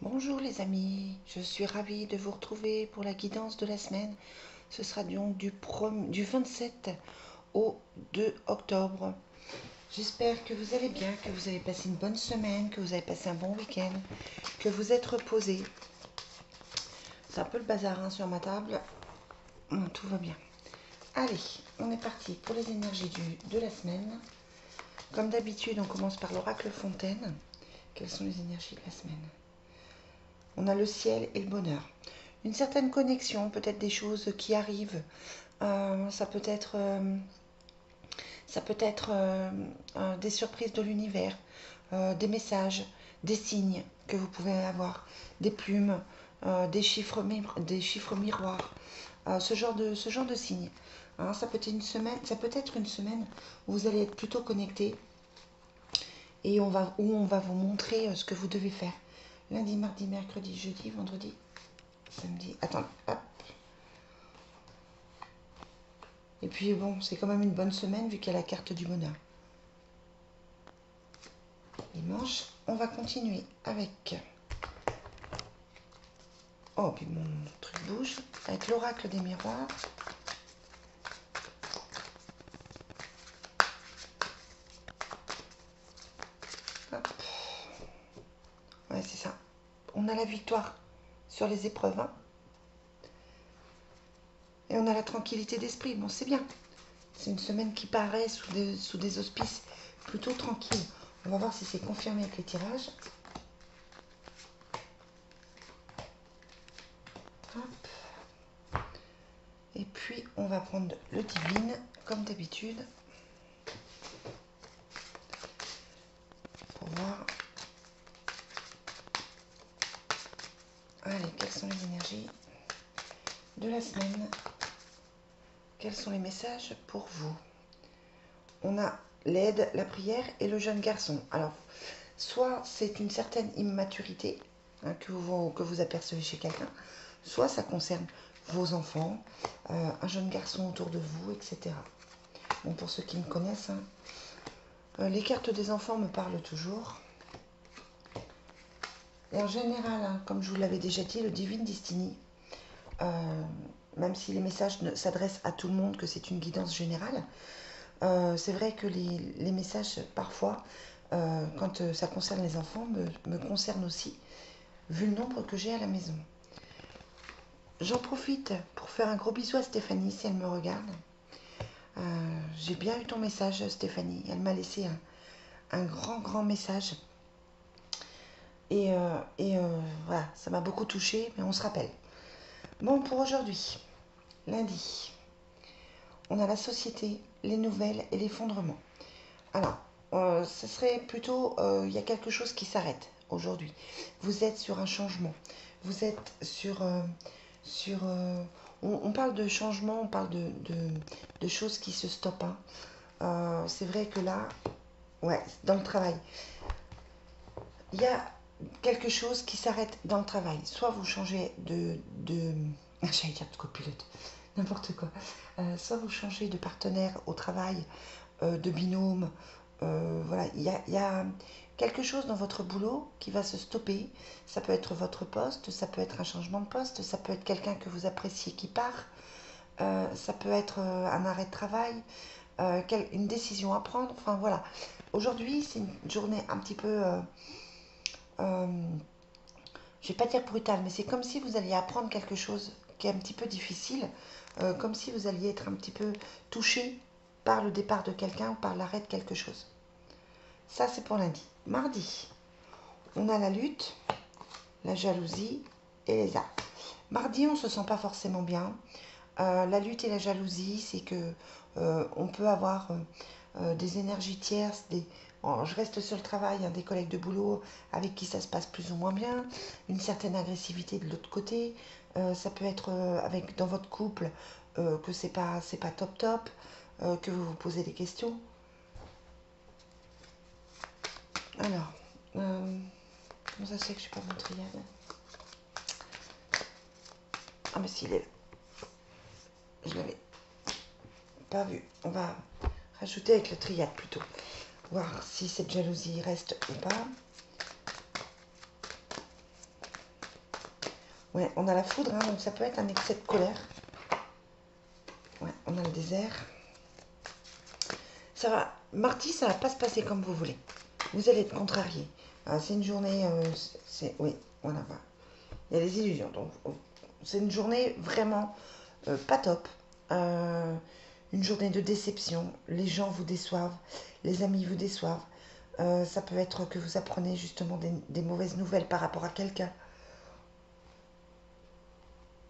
Bonjour les amis, je suis ravie de vous retrouver pour la guidance de la semaine. Ce sera donc du 27 au 2 octobre. J'espère que vous allez bien, que vous avez passé une bonne semaine, que vous avez passé un bon week-end, que vous êtes reposés. C'est un peu le bazar hein, sur ma table. Tout va bien. Allez, on est parti pour les énergies de la semaine. Comme d'habitude, on commence par l'oracle Fontaine. Quelles sont les énergies de la semaine? On a le ciel et le bonheur. Une certaine connexion, peut-être des choses qui arrivent. Ça peut être, des surprises de l'univers, des messages, des signes que vous pouvez avoir, des plumes, des chiffres miroirs, ce genre de signes. Hein, ça peut être une semaine où vous allez être plutôt connecté et où on va vous montrer ce que vous devez faire. Lundi, mardi, mercredi, jeudi, vendredi, samedi. Attends, hop. Et puis bon, c'est quand même une bonne semaine vu qu'il y a la carte du bonheur. Dimanche, on va continuer avec... Oh, puis mon truc bouge. Avec l'oracle des miroirs. Hop. Ouais, c'est ça. On a la victoire sur les épreuves. Hein. Et on a la tranquillité d'esprit. Bon, c'est bien. C'est une semaine qui paraît sous des auspices plutôt tranquilles. On va voir si c'est confirmé avec les tirages. Hop. Et puis, on va prendre le divine, comme d'habitude, pour voir. Allez, quelles sont les énergies de la semaine? Quels sont les messages pour vous? On a l'aide, la prière et le jeune garçon. Alors, soit c'est une certaine immaturité hein, que vous apercevez chez quelqu'un, soit ça concerne vos enfants, un jeune garçon autour de vous, etc. Bon, pour ceux qui me connaissent, hein, les cartes des enfants me parlent toujours. Et en général, hein, comme je vous l'avais déjà dit, le Divine Destiny, même si les messages s'adressent à tout le monde, que c'est une guidance générale, c'est vrai que les messages, parfois, quand ça concerne les enfants, me concernent aussi, vu le nombre que j'ai à la maison. J'en profite pour faire un gros bisou à Stéphanie, si elle me regarde. J'ai bien eu ton message, Stéphanie. Elle m'a laissé un grand message. Et voilà, ça m'a beaucoup touchée, mais on se rappelle. Bon, pour aujourd'hui, lundi, on a la société, les nouvelles et l'effondrement. Alors, ce serait plutôt, il y a quelque chose qui s'arrête aujourd'hui. Vous êtes sur un changement. Vous êtes on parle de changement, on parle de choses qui se stoppent. Hein. C'est vrai que là, ouais, dans le travail, il y a quelque chose qui s'arrête dans le travail. Soit vous changez j'allais dire de copilote, n'importe quoi. Soit vous changez de partenaire au travail, de binôme. Voilà, il y a quelque chose dans votre boulot qui va se stopper. Ça peut être votre poste, ça peut être un changement de poste, ça peut être quelqu'un que vous appréciez qui part, ça peut être un arrêt de travail, une décision à prendre. Enfin voilà. Aujourd'hui, c'est une journée un petit peu, je vais pas dire brutale, mais c'est comme si vous alliez apprendre quelque chose qui est un petit peu difficile, comme si vous alliez être un petit peu touché par le départ de quelqu'un ou par l'arrêt de quelque chose. Ça, c'est pour lundi. Mardi, on a la lutte, la jalousie et les arts. Mardi, on ne se sent pas forcément bien. La lutte et la jalousie, c'est que on peut avoir des énergies tierces, je reste sur le travail, hein, des collègues de boulot avec qui ça se passe plus ou moins bien, une certaine agressivité de l'autre côté. Ça peut être dans votre couple que c'est pas top, que vous vous posez des questions. Alors, comment ça se fait que je n'ai pas mon triade? Ah mais s'il est là. Je l'avais pas vu. On va rajouter avec le triade plutôt. Voir si cette jalousie reste ou pas. Ouais, on a la foudre, hein, donc ça peut être un excès de colère. Ouais, on a le désert. Ça va, mardi, ça va pas se passer comme vous voulez. Vous allez être contrarié. C'est une journée, oui, voilà. Il y a les illusions. Donc, c'est une journée vraiment pas top. Euh, une journée de déception. Les gens vous déçoivent. Les amis vous déçoivent. Ça peut être que vous apprenez justement des mauvaises nouvelles par rapport à quelqu'un.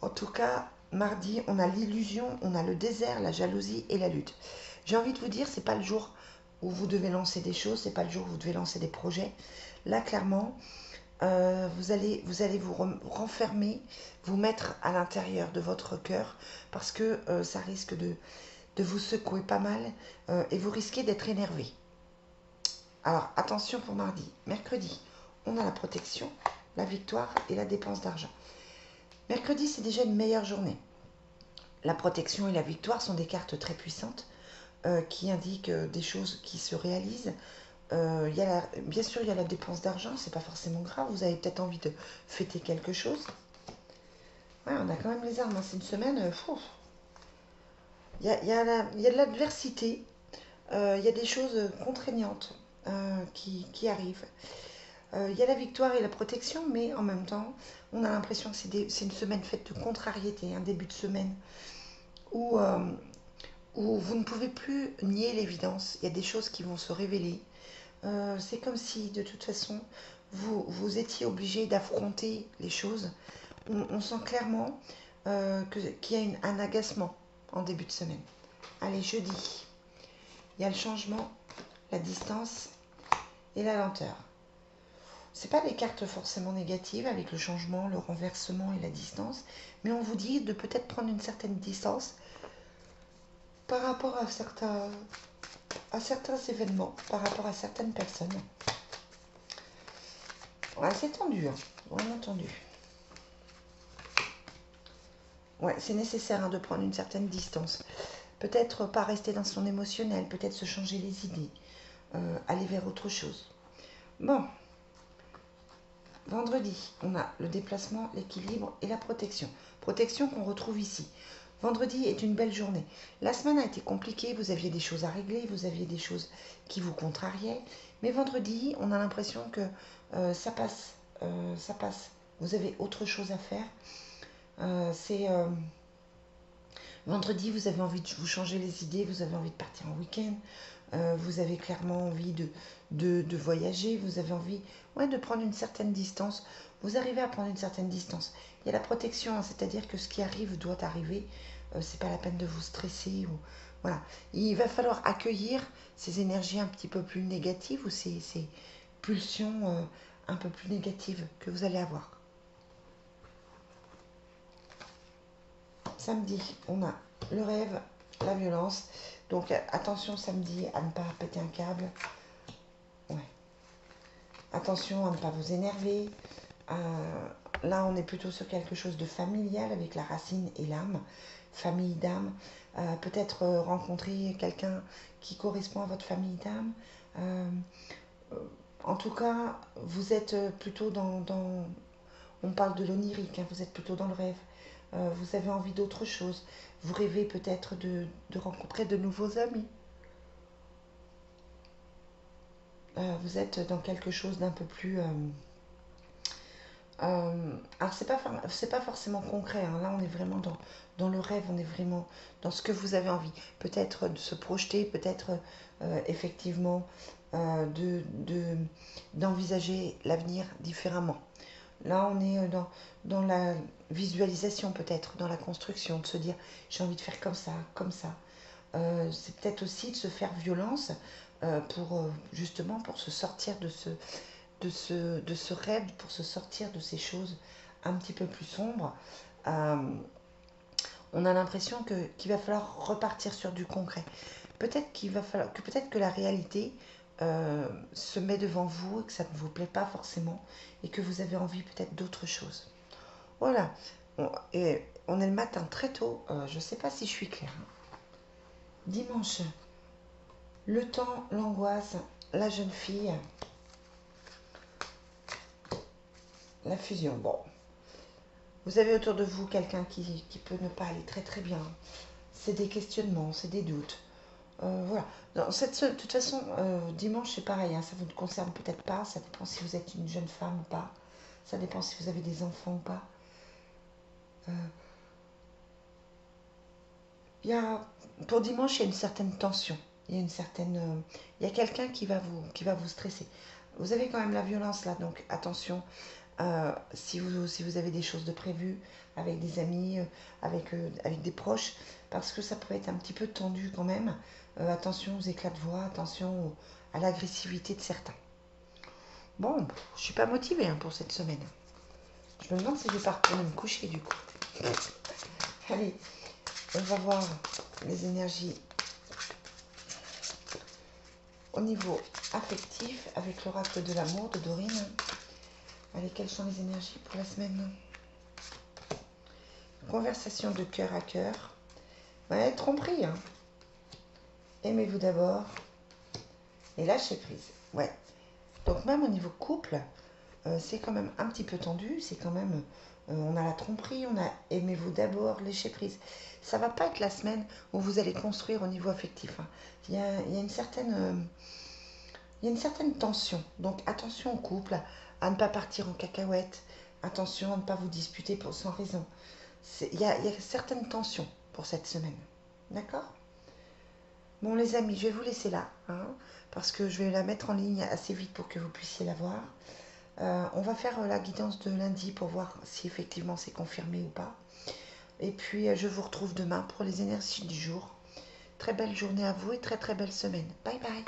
En tout cas, mardi, on a l'illusion, on a le désert, la jalousie et la lutte. J'ai envie de vous dire, c'est pas le jour où vous devez lancer des choses, c'est pas le jour où vous devez lancer des projets. Là, clairement, vous allez vous renfermer, vous mettre à l'intérieur de votre cœur parce que ça risque de vous secouer pas mal et vous risquez d'être énervé. Alors, attention pour mardi. Mercredi, on a la protection, la victoire et la dépense d'argent. Mercredi, c'est déjà une meilleure journée. La protection et la victoire sont des cartes très puissantes qui indiquent des choses qui se réalisent. Bien sûr, il y a la dépense d'argent, c'est pas forcément grave. Vous avez peut-être envie de fêter quelque chose. Ouais, on a quand même les armes, hein. C'est une semaine. Il y a de l'adversité, il y a des choses contraignantes qui arrivent. Il y a la victoire et la protection, mais en même temps, on a l'impression que c'est une semaine faite de contrariété, un début de semaine où, où vous ne pouvez plus nier l'évidence. Il y a des choses qui vont se révéler. C'est comme si, de toute façon, vous étiez obligé d'affronter les choses. On sent clairement qu'il y a un agacement en début de semaine. Allez, jeudi, il y a le changement, la distance et la lenteur. C'est pas des cartes forcément négatives avec le changement, le renversement et la distance, mais on vous dit de peut-être prendre une certaine distance par rapport à certains événements, par rapport à certaines personnes. Ouais, c'est tendu, hein, vraiment tendu. Ouais, c'est nécessaire hein, de prendre une certaine distance. Peut-être pas rester dans son émotionnel, peut-être se changer les idées, aller vers autre chose. Bon, vendredi, on a le déplacement, l'équilibre et la protection. Protection qu'on retrouve ici. Vendredi est une belle journée. La semaine a été compliquée, vous aviez des choses à régler, vous aviez des choses qui vous contrariaient. Mais vendredi, on a l'impression que ça passe, ça passe. Vous avez autre chose à faire. C'est vendredi, vous avez envie de vous changer les idées, vous avez envie de partir en week-end, vous avez clairement envie de voyager, vous avez envie ouais, de prendre une certaine distance. Vous arrivez à prendre une certaine distance. Il y a la protection, hein, c'est-à-dire que ce qui arrive doit arriver. C'est pas la peine de vous stresser. Voilà. Il va falloir accueillir ces énergies un petit peu plus négatives ou ces pulsions un peu plus négatives que vous allez avoir. Samedi, on a le rêve, la violence. Donc attention samedi à ne pas péter un câble. Ouais. Attention à ne pas vous énerver. Là, on est plutôt sur quelque chose de familial avec la racine et l'âme. Famille d'âme. Peut-être rencontrer quelqu'un qui correspond à votre famille d'âme. Euh, en tout cas, vous êtes plutôt dans on parle de l'onirique, hein, vous êtes plutôt dans le rêve. Vous avez envie d'autre chose. Vous rêvez peut-être de rencontrer de nouveaux amis. Vous êtes dans quelque chose d'un peu plus... alors, c'est pas forcément concret. Hein. Là, on est vraiment dans le rêve. On est vraiment dans ce que vous avez envie. Peut-être de se projeter, peut-être effectivement d'envisager l'avenir différemment. Là, on est dans la visualisation peut-être, dans la construction, de se dire j'ai envie de faire comme ça, comme ça. C'est peut-être aussi de se faire violence pour justement pour se sortir de ce rêve, pour se sortir de ces choses un petit peu plus sombres. Euh, on a l'impression qu'il va falloir repartir sur du concret. Peut-être que la réalité se met devant vous et que ça ne vous plaît pas forcément et que vous avez envie peut-être d'autre chose. Voilà. Et on est le matin très tôt. Je ne sais pas si je suis claire. Dimanche, le temps, l'angoisse, la jeune fille, la fusion. Bon, Vous avez autour de vous quelqu'un qui peut ne pas aller très très bien. C'est des questionnements, c'est des doutes. Voilà. De toute façon, dimanche, c'est pareil, hein, ça vous ne concerne peut-être pas. Ça dépend si vous êtes une jeune femme ou pas. Ça dépend si vous avez des enfants ou pas. Euh, il y a, pour dimanche, il y a une certaine tension. Il y a une certaine, il y a quelqu'un qui va vous stresser. Vous avez quand même la violence là, donc attention. Si vous avez des choses de prévues avec des amis, avec des proches, parce que ça peut être un petit peu tendu quand même. Attention aux éclats de voix, attention à l'agressivité de certains. Bon, je suis pas motivée hein, pour cette semaine. Je me demande si je vais pas retourner me coucher du coup. Allez, on va voir les énergies au niveau affectif avec l'oracle de l'amour de Dorine. Allez, quelles sont les énergies pour la semaine? Conversation de cœur à cœur. Ouais, tromperie. Hein. Aimez-vous d'abord et lâchez prise. Ouais. Donc même au niveau couple, c'est quand même un petit peu tendu. C'est quand même, on a la tromperie, on a aimez-vous d'abord, lâchez prise. Ça va pas être la semaine où vous allez construire au niveau affectif. Hein. Il y a une certaine, il y a une certaine tension. Donc attention au couple, à ne pas partir en cacahuète. Attention à ne pas vous disputer sans raison. Il y a certaines tensions pour cette semaine. D'accord? Bon les amis, je vais vous laisser là, hein, parce que je vais la mettre en ligne assez vite pour que vous puissiez la voir. On va faire la guidance de lundi pour voir si effectivement c'est confirmé ou pas. Et puis je vous retrouve demain pour les énergies du jour. Très belle journée à vous et très très belle semaine. Bye bye.